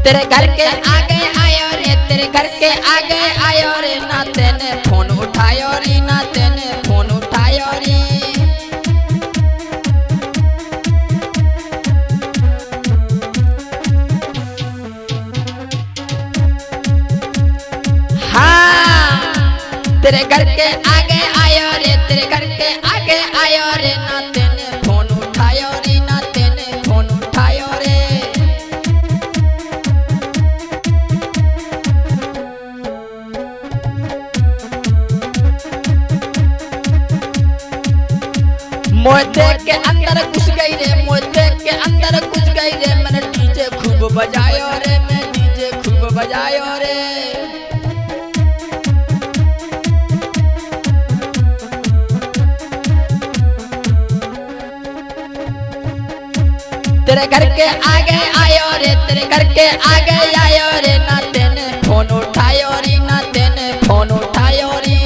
तेरे घर के आगे आयो रे, तेरे घर के आगे आयो रे, ना तेने फोन उठायो रे, ना तेने फोन उठायो रे। हाँ तेरे घर के आगे आयो रे, तेरे घर के आगे आयो रे, ना तेने फोन उठायो रे, ना तेने फोन उठायो रे। मोए देख के अंदर घुस गई रे, मोए देख के अंदर घुस गई रे, मैंने डीजे खूब बजायो रे, मैं डीजे खूब बजायो रे। तेरे घर के आगे आयो रे, तेरे घर के आगे आयो रे, ना तेने फोन उठायो रे, ना तेने फोन उठायो रे।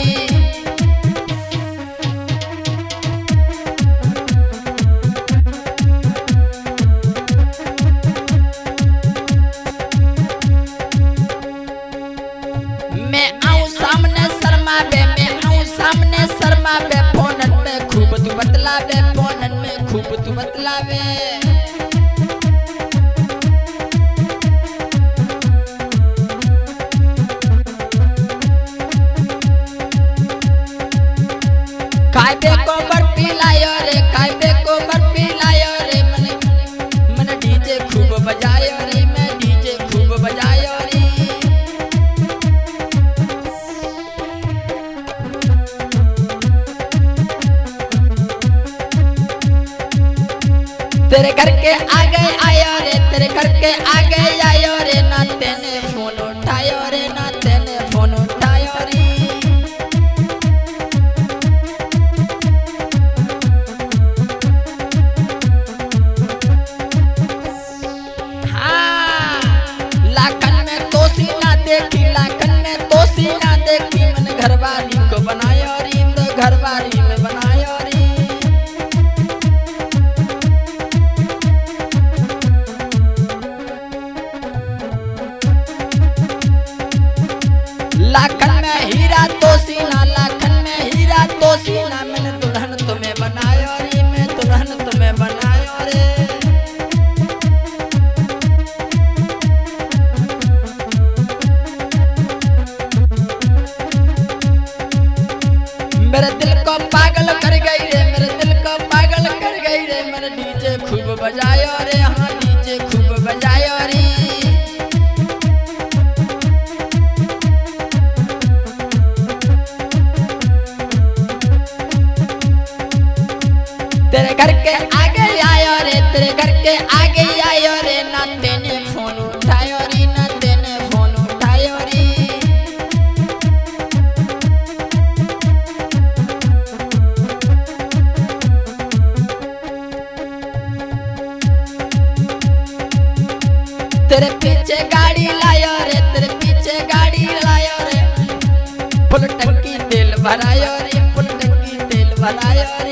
मैं आऊं सामने शर्मा बे, मैं आऊं सामने शर्मा बे, फोनन में खूब तू बतलावे, फोनन में खूब तू बतलावे। खाइबे को बर्फी लायो रे, खाइबे को बर्फी लायो रे, मैंने डीजे खूब बजायो रे, मैं डीजे खूब बजायो रे। तेरे घर के आगे आयो रे, तेरे घर के आगे आयो रे, ना तेने फोन उठायो रे, ना तेने फोन उठायो रे। लाखन में तोसी ना देखी, लाखन में तोसी ना देखी, मैंने घरवाली को बनायो री, तो घरवाली में बनायो री। लाखन में हीरा तोसी ना, लाखन में हीरा तोसी ना, मैंने दुल्हन तुम्हें बनायो री, मैं दुल्हन तुम्हें बनायो रे। मेरे दिल को पागल कर गई रे, मेरे दिल को पागल कर गई रे, मैंने डीजे खूब बजायो रे, हाँ डीजे खूब बजायो रे। तेरे घर के आगे आयो रे, तेरे घर के आगे आयो रे, ना तेने फोन उठायो रे, ना तेने फोन उठायो रे। तेरे पीछे गाड़ी लायो रे, तेरे पीछे गाड़ी लायो रे, फुल टंकी तेल भरायो रे, फुल टंकी तेल भरायो रे।